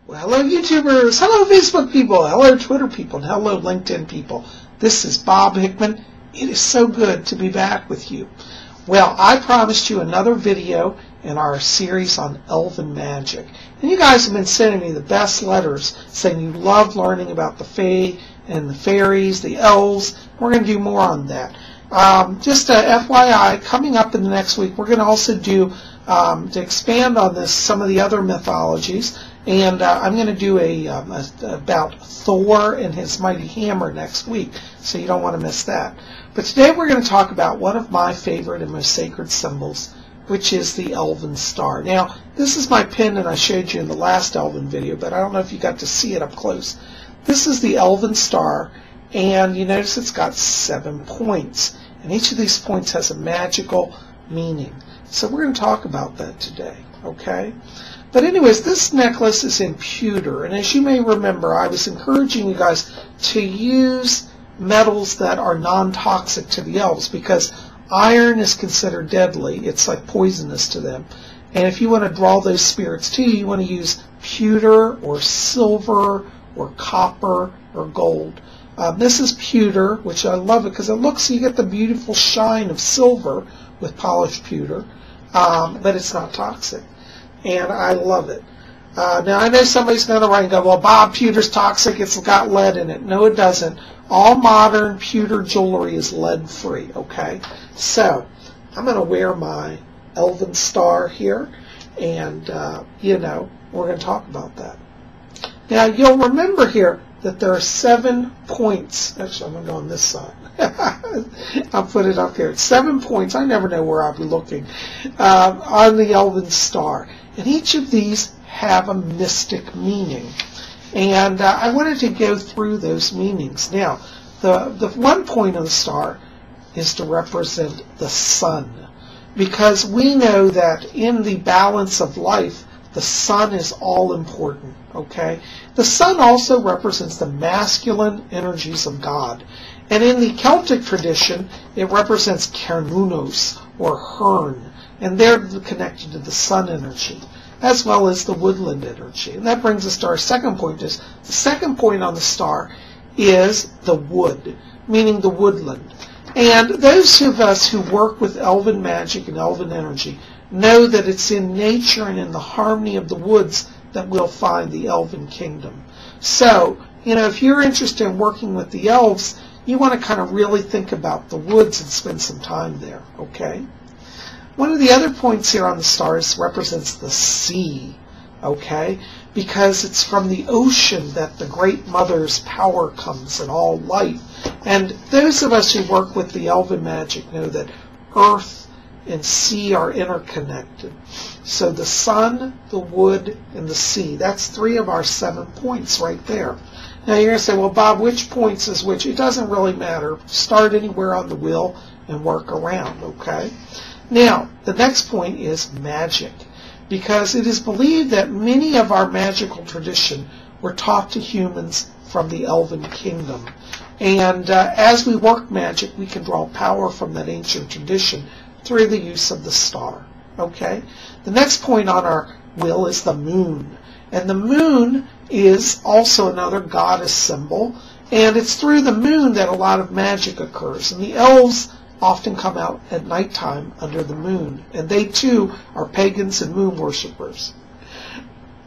Well, hello YouTubers, hello Facebook people, hello Twitter people, and hello LinkedIn people. This is Bob Hickman. It is so good to be back with you. Well, I promised you another video in our series on Elven magic. And you guys have been sending me the best letters saying you love learning about the Fae and the fairies, the elves. We're going to do more on that. Just a FYI, coming up in the next week, we're going to also do, to expand on this, some of the other mythologies. And I'm going to do about Thor and his mighty hammer next week, so you don't want to miss that. But today we're going to talk about one of my favorite and most sacred symbols, which is the Elven star. Now, this is my pin that I showed you in the last Elven video, but I don't know if you got to see it up close. This is the Elven star, and you notice it's got 7 points, and each of these points has a magical meaning. So we're going to talk about that today, okay? But anyways, this necklace is in pewter, and as you may remember, I was encouraging you guys to use metals that are non-toxic to the elves, because iron is considered deadly. It's like poisonous to them. And if you want to draw those spirits to you, you want to use pewter or silver or copper or gold. This is pewter, which I love it because it looks, you get the beautiful shine of silver with polished pewter, but it's not toxic. And I love it. Now, I know somebody's going to write and go, well, Bob, pewter's toxic. It's got lead in it. No, it doesn't. All modern pewter jewelry is lead-free, okay? So, I'm going to wear my Elven star here, and, you know, we're going to talk about that. Now, you'll remember here that there are 7 points. Actually, I'm going to go on this side. I'll put it up here. It's 7 points. I never know where I'll be looking on the Elven star. And each of these have a mystic meaning. And I wanted to go through those meanings. Now, the 1 point of the star is to represent the sun. Because we know that in the balance of life, the sun is all important. Okay? The sun also represents the masculine energies of God. And in the Celtic tradition, it represents Cernunnos, or Hern. And they're connected to the sun energy, as well as the woodland energy. And that brings us to our second point. The second point on the star is the wood, meaning the woodland. And those of us who work with Elven magic and Elven energy know that it's in nature and in the harmony of the woods that we'll find the Elven kingdom. So, you know, if you're interested in working with the elves, you want to kind of really think about the woods and spend some time there, okay? One of the other points here on the stars represents the sea, okay? Because it's from the ocean that the Great Mother's power comes and all life. And those of us who work with the Elven magic know that earth and sea are interconnected. So the sun, the wood, and the sea, that's 3 of our 7 points right there. Now you're going to say, well, Bob, which points is which? It doesn't really matter. Start anywhere on the wheel and work around, okay? Now, the next point is magic, because it is believed that many of our magical tradition were taught to humans from the Elven kingdom. And as we work magic, we can draw power from that ancient tradition through the use of the star, okay? The next point on our wheel is the moon. And the moon is also another goddess symbol, and it's through the moon that a lot of magic occurs. And the elves often come out at nighttime under the moon, and they too are pagans and moon worshippers.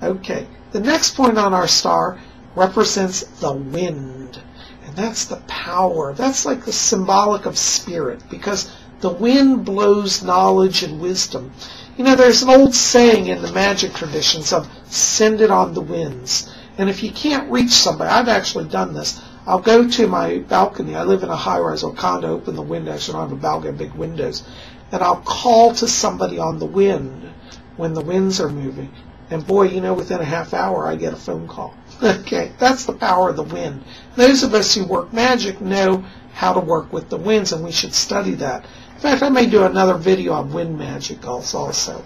Okay, the next point on our star represents the wind, and that's the power. That's like the symbolic of spirit, because the wind blows knowledge and wisdom. You know, there's an old saying in the magic traditions of send it on the winds. And if you can't reach somebody, I've actually done this. I'll go to my balcony. I live in a high-rise or condo, open the window. I don't have a balcony, big windows. And I'll call to somebody on the wind when the winds are moving. And boy, you know, within a half hour, I get a phone call. Okay, that's the power of the wind. Those of us who work magic know how to work with the winds, and we should study that. In fact, I may do another video on wind magic also.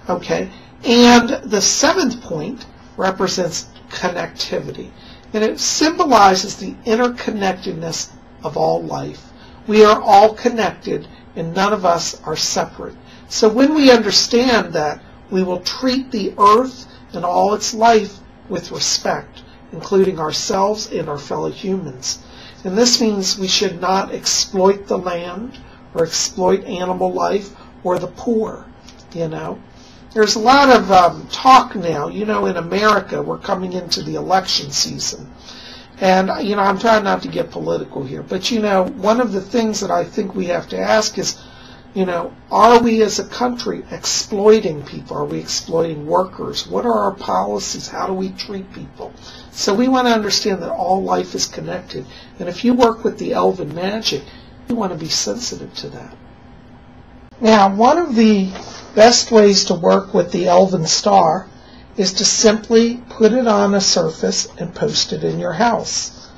Okay, and the 7th point represents connectivity. And it symbolizes the interconnectedness of all life. We are all connected, and none of us are separate. So when we understand that, we will treat the earth and all its life with respect, including ourselves and our fellow humans. And this means we should not exploit the land or exploit animal life or the poor, you know. There's a lot of talk now, you know, in America. We're coming into the election season. And, you know, I'm trying not to get political here. But, you know, one of the things that I think we have to ask is, you know, are we as a country exploiting people? Are we exploiting workers? What are our policies? How do we treat people? So we want to understand that all life is connected. And if you work with the Elven magic, you want to be sensitive to that. Now, one of the best ways to work with the Elven star is to simply put it on a surface and post it in your house.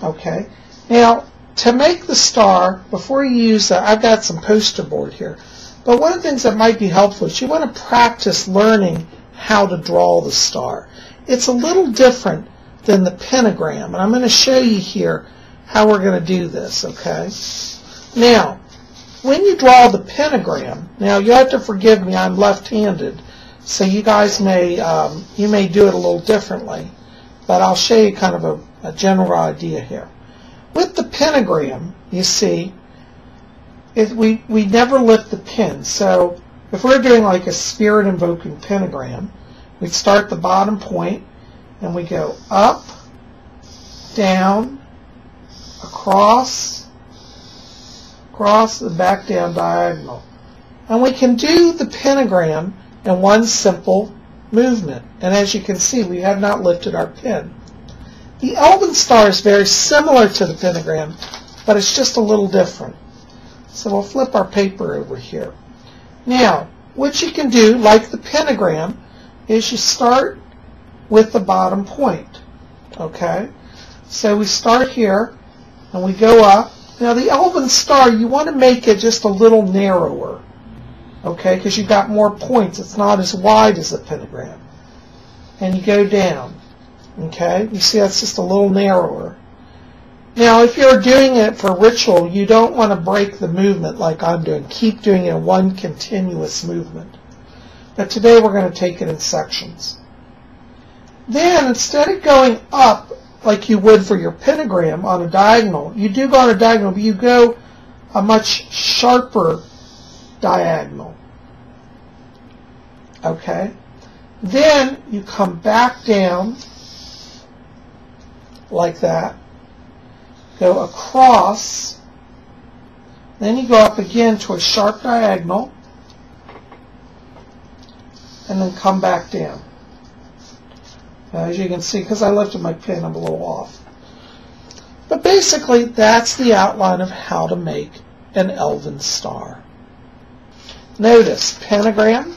Okay? Now, to make the star, before you use that, I've got some poster board here. But one of the things that might be helpful is you want to practice learning how to draw the star. It's a little different than the pentagram, and I'm going to show you here how we're going to do this, okay? Now, when you draw the pentagram, now you have to forgive me, I'm left-handed, so you guys may do it a little differently, but I'll show you kind of a general idea here. With the pentagram, you see, we never lift the pin. So if we're doing like a spirit-invoking pentagram, we'd start the bottom point, and we go up, down, across, and back down diagonal. And we can do the pentagram in one simple movement. And as you can see, we have not lifted our pin. The Elven star is very similar to the pentagram, but it's just a little different. So we'll flip our paper over here. Now, what you can do, like the pentagram, is you start with the bottom point. Okay? So we start here, and we go up. Now, the Elven star, you want to make it just a little narrower. Okay? Because you've got more points. It's not as wide as the pentagram. And you go down. Okay, you see that's just a little narrower. Now, if you're doing it for ritual, you don't want to break the movement like I'm doing. Keep doing it in one continuous movement. But today we're going to take it in sections. Then, instead of going up like you would for your pentagram on a diagonal, you do go on a diagonal, but you go a much sharper diagonal. Okay? Then you come back down like that, go across, then you go up again to a sharp diagonal, and then come back down. Now, as you can see, because I lifted my pin, I'm a little off. But basically, that's the outline of how to make an Elven star. Notice, pentagram,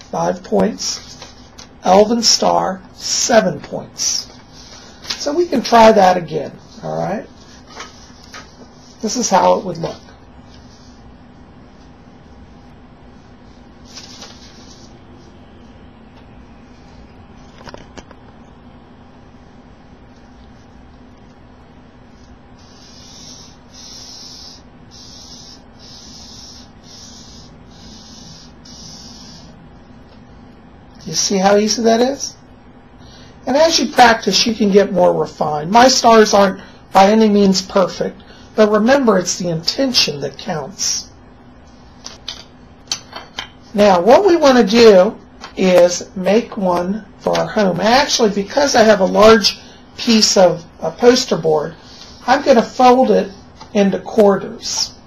5 points. Elven star, 7 points. So we can try that again, all right? This is how it would look. You see how easy that is? And as you practice, you can get more refined. My stars aren't by any means perfect, but remember, it's the intention that counts. Now, what we want to do is make one for our home. Actually, because I have a large piece of a poster board, I'm going to fold it into quarters.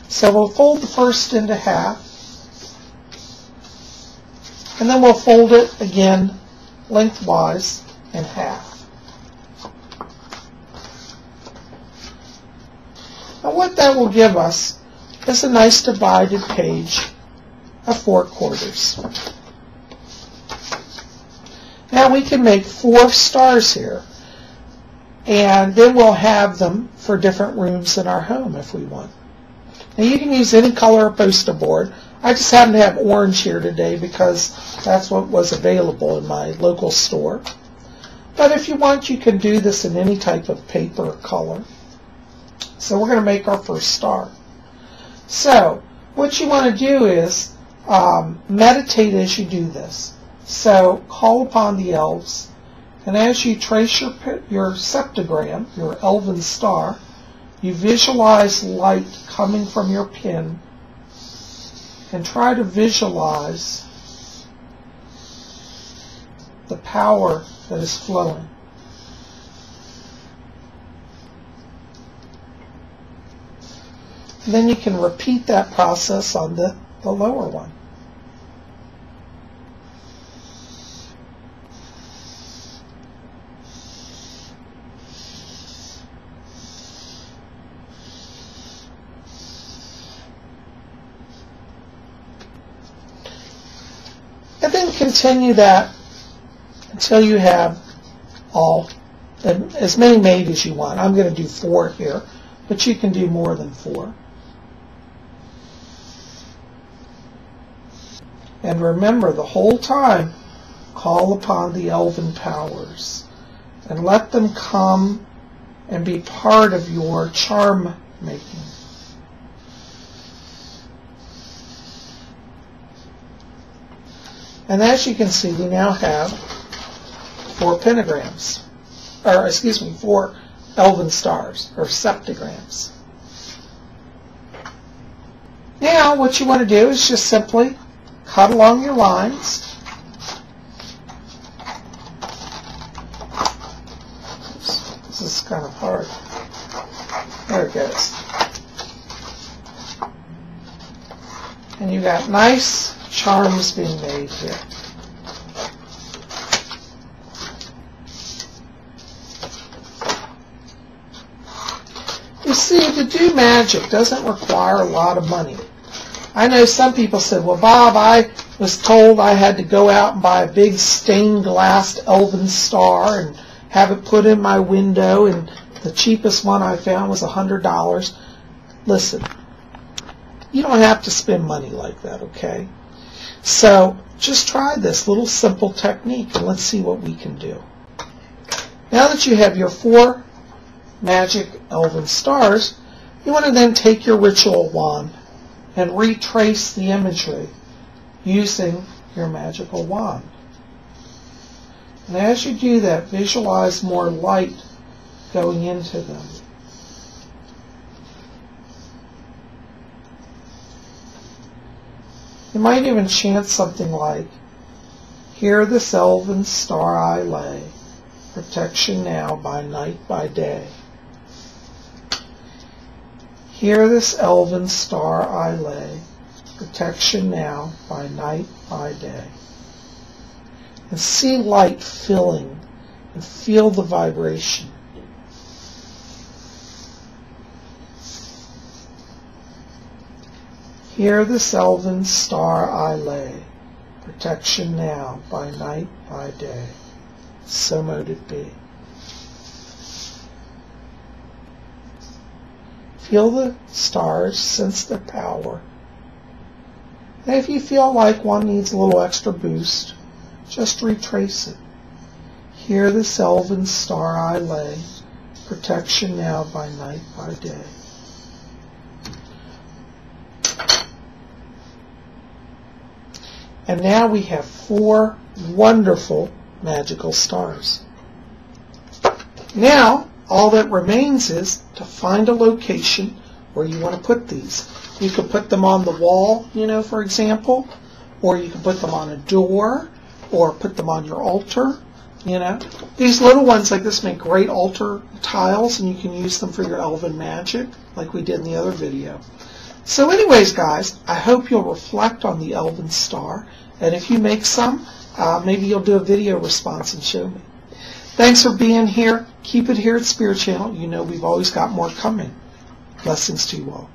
So we'll fold the first into half, and then we'll fold it again lengthwise in half. Now what that will give us is a nice divided page of 4 quarters. Now we can make 4 stars here, and then we'll have them for different rooms in our home if we want. Now you can use any color poster board. I just happen to have orange here today because that's what was available in my local store. But if you want, you can do this in any type of paper or color. So we're going to make our first star. So what you want to do is meditate as you do this. So call upon the elves, and as you trace your septagram, your elven star, you visualize light coming from your pen, and try to visualize the power that is flowing. And then you can repeat that process on the lower one. And then continue that until you have as many made as you want. I'm going to do 4 here, but you can do more than 4. And remember, the whole time, call upon the elven powers and let them come and be part of your charm making. And as you can see, we now have 4 pentagrams, or excuse me, 4 elven stars, or septagrams. Now, what you want to do is just simply cut along your lines. Oops, this is kind of hard. There it goes. And you got nice charms being made here. You see, to do magic doesn't require a lot of money. I know some people said, well, Bob, I was told I had to go out and buy a big stained glass elven star and have it put in my window, and the cheapest one I found was $100. Listen, you don't have to spend money like that, okay? So just try this little simple technique and let's see what we can do. Now that you have your 4 magic elven stars, you want to then take your ritual wand and retrace the imagery using your magical wand. And as you do that, visualize more light going into them. You might even chant something like, "Here this elven star I lay, protection now by night by day. Here this elven star I lay, protection now by night by day." And see light filling and feel the vibration. Here this elven star I lay, protection now by night by day. So mote it be. Feel the stars, sense their power. And if you feel like one needs a little extra boost, just retrace it. Here this elven star I lay, protection now by night by day. And now we have 4 wonderful magical stars. Now, all that remains is to find a location where you want to put these. You could put them on the wall, for example, or you can put them on a door, or put them on your altar, These little ones like this make great altar tiles, and you can use them for your elven magic, like we did in the other video. So anyways, guys, I hope you'll reflect on the elven star, and if you make some, maybe you'll do a video response and show me. Thanks for being here. Keep it here at Spirit Channel. You know we've always got more coming. Blessings to you all.